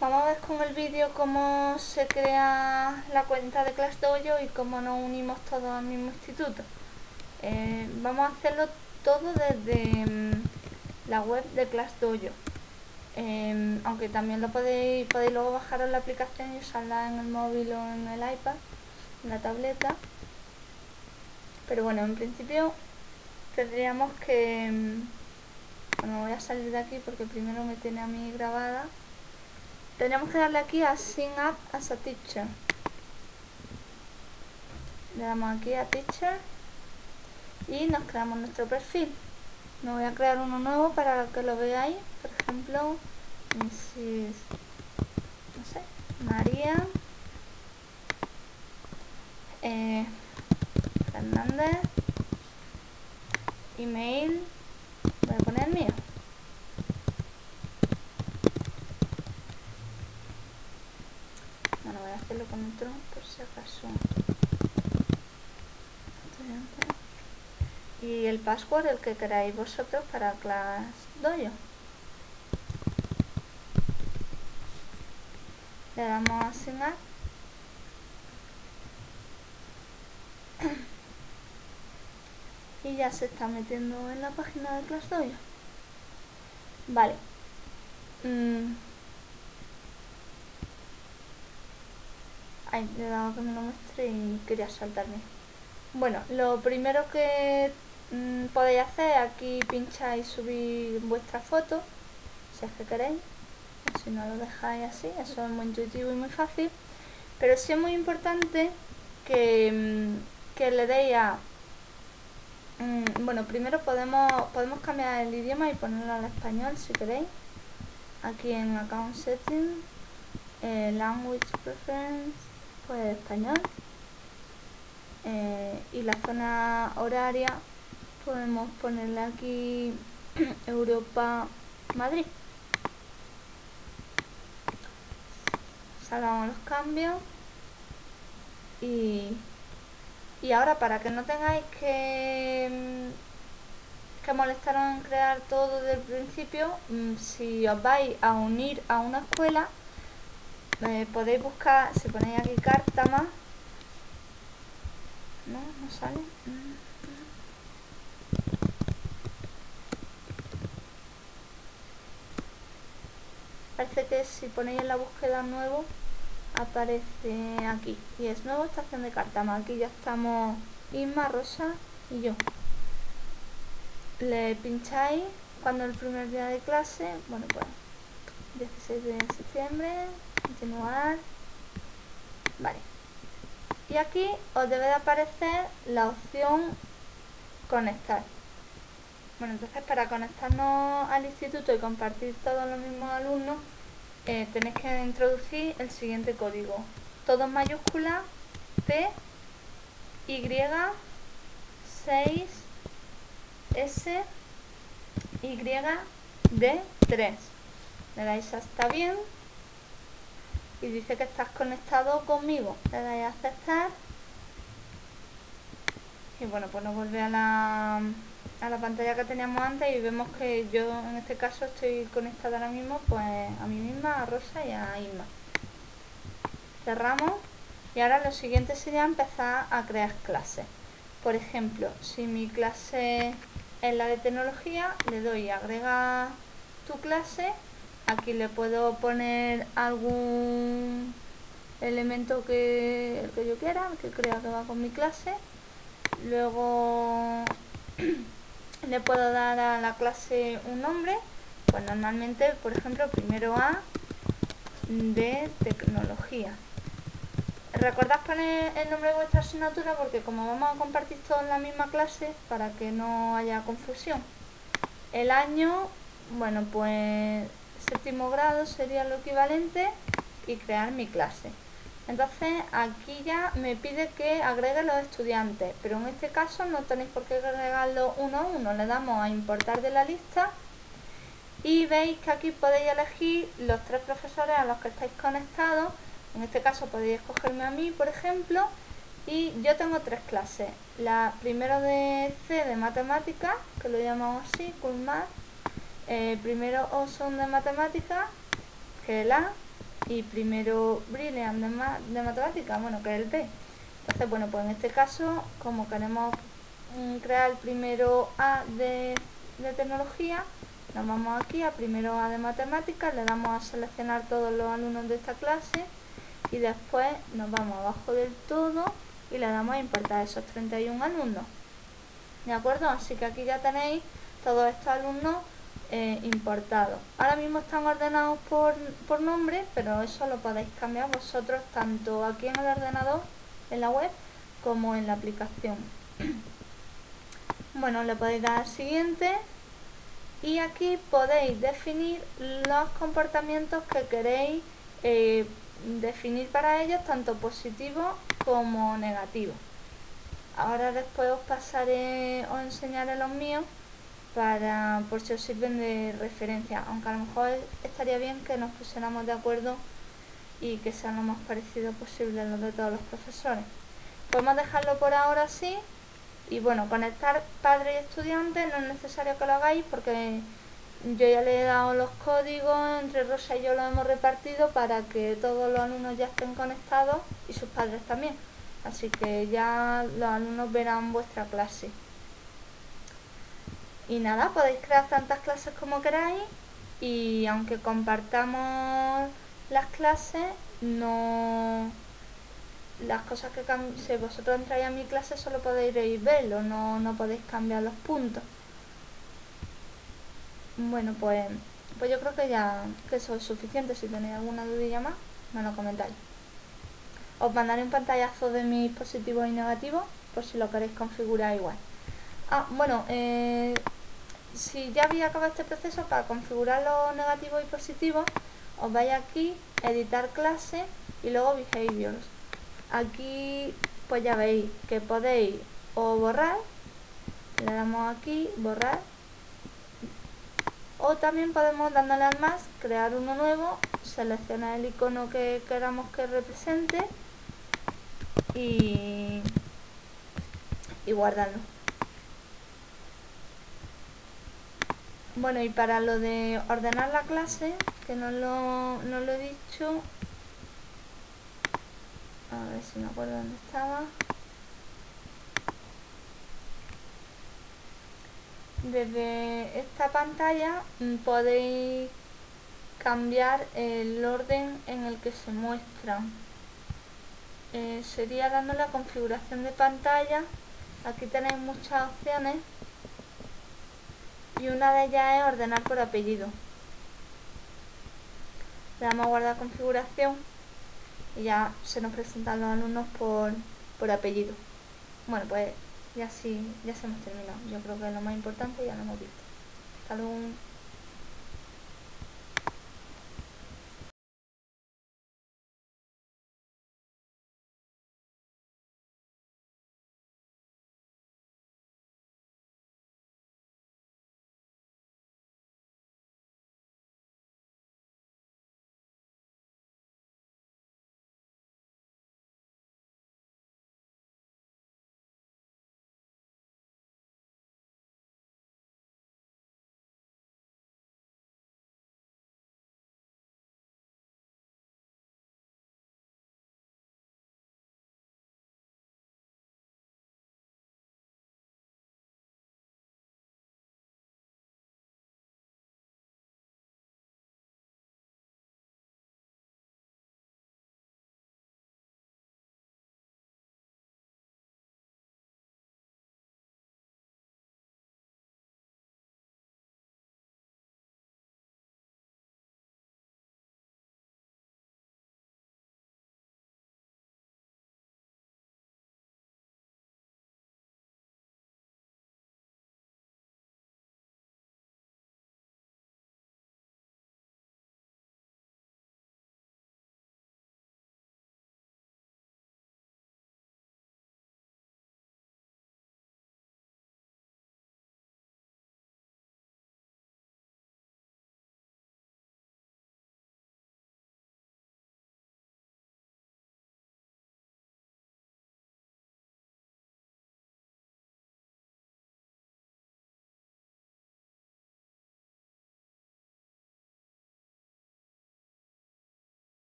Vamos a ver con el vídeo cómo se crea la cuenta de ClassDojo y cómo nos unimos todos al mismo instituto. Vamos a hacerlo todo desde la web de ClassDojo. Aunque también lo podéis luego bajaros la aplicación y usarla en el móvil o en el iPad, en la tableta. Pero bueno, en principio tendríamos que... bueno, voy a salir de aquí porque primero me tiene a mí grabada. Tendríamos que darle aquí a Sign Up as a Teacher. Le damos aquí a Teacher y nos creamos nuestro perfil. Me voy a crear uno nuevo para que lo veáis. Por ejemplo, Mrs. no sé, María Fernández. Email. Voy a poner el mío. Bueno, voy a hacerlo con otro por si acaso. Y el password, el que queráis vosotros para ClassDojo. Le damos a asignar. Y ya se está metiendo en la página de ClassDojo. Vale. Ay, le he dado que me lo muestre y quería saltarme. Bueno, lo primero que podéis hacer, aquí pincháis subir vuestra foto, si es que queréis, o si no lo dejáis así, eso es muy intuitivo y muy fácil. Pero sí es muy importante que le deis a... bueno, primero podemos cambiar el idioma y ponerlo al español si queréis. Aquí en Account Settings, Language Preference, pues español. Y la zona horaria podemos ponerle aquí Europa, Madrid. Salvamos los cambios y ahora, para que no tengáis que molestaros en crear todo desde el principio, si os vais a unir a una escuela, podéis buscar, si ponéis aquí Cártama, no sale. Parece que si ponéis en la búsqueda nuevo aparece aquí y es nuevo estación de Cártama. Aquí ya estamos Isma, Rosa y yo. Le pincháis cuando el primer día de clase, bueno, pues 16 de septiembre, continuar. Vale, y aquí os debe de aparecer la opción conectar. Bueno, entonces para conectarnos al instituto y compartir todos los mismos alumnos, tenéis que introducir el siguiente código: todo en mayúscula, T, Y, 6, S, Y, D, 3. Le dais a está bien y dice que estás conectado conmigo. Le dais a aceptar y bueno, pues nos vuelve a la pantalla que teníamos antes y vemos que yo en este caso estoy conectada ahora mismo pues a mí misma, a Rosa y a Isma. Cerramos y ahora lo siguiente sería empezar a crear clases. Por ejemplo, si mi clase es la de tecnología, le doy a agregar tu clase. Aquí le puedo poner algún elemento que yo quiera, que crea que va con mi clase. Luego le puedo dar a la clase un nombre. Pues normalmente, por ejemplo, primero A de tecnología. Recordad poner el nombre de vuestra asignatura porque como vamos a compartir todos en la misma clase, para que no haya confusión. El año, bueno, pues séptimo grado sería lo equivalente y crear mi clase. Entonces aquí ya me pide que agregue los estudiantes, pero en este caso no tenéis por qué agregarlo uno a uno. Le damos a importar de la lista y veis que aquí podéis elegir los 3 profesores a los que estáis conectados. En este caso podéis escogerme a mí, por ejemplo, y yo tengo 3 clases. La primero de C de matemáticas, que lo llamamos así, Cool Math. Primero O son de matemáticas, que es el A, y primero Brilliant de matemática, bueno, que es el B. Entonces, bueno, pues en este caso, como queremos crear el primero A de tecnología, nos vamos aquí a primero A de matemáticas, le damos a seleccionar todos los alumnos de esta clase y después nos vamos abajo del todo y le damos a importar esos 31 alumnos. ¿De acuerdo? Así que aquí ya tenéis todos estos alumnos importados. Ahora mismo están ordenados por nombre, pero eso lo podéis cambiar vosotros tanto aquí en el ordenador, en la web, como en la aplicación. Bueno, le podéis dar al siguiente y aquí podéis definir los comportamientos que queréis definir para ellos, tanto positivos como negativos. Ahora después os enseñaré los míos por si os sirven de referencia, aunque a lo mejor estaría bien que nos pusiéramos de acuerdo y que sean lo más parecido posible los de todos los profesores. Podemos dejarlo por ahora así y bueno, conectar padre y estudiante no es necesario que lo hagáis porque yo ya le he dado los códigos, entre Rosa y yo los hemos repartido para que todos los alumnos ya estén conectados y sus padres también. Así que ya los alumnos verán vuestra clase. Y nada, podéis crear tantas clases como queráis y aunque compartamos las clases, no... Las cosas que si vosotros entráis a mi clase solo podéis verlo, no podéis cambiar los puntos. Bueno, pues yo creo que ya que eso es suficiente. Si tenéis alguna dudilla más, me lo comentáis. Os mandaré un pantallazo de mis positivos y negativos por si lo queréis configurar igual. Bueno, si ya había acabado este proceso, para configurar los negativos y positivos, os vais aquí, editar clase y luego behaviors. Aquí pues ya veis que podéis o borrar, le damos aquí, borrar, o también podemos, dándole al más, crear uno nuevo, seleccionar el icono que queramos que represente y guardarlo. Bueno, y para lo de ordenar la clase, que no lo he dicho, a ver si me acuerdo dónde estaba. Desde esta pantalla podéis cambiar el orden en el que se muestran. Sería dándole a configuración de pantalla. Aquí tenéis muchas opciones y una de ellas es ordenar por apellido. Le damos a guardar configuración y ya se nos presentan los alumnos por apellido. Bueno, pues ya hemos terminado. Yo creo que es lo más importante, ya lo hemos visto. Hasta luego.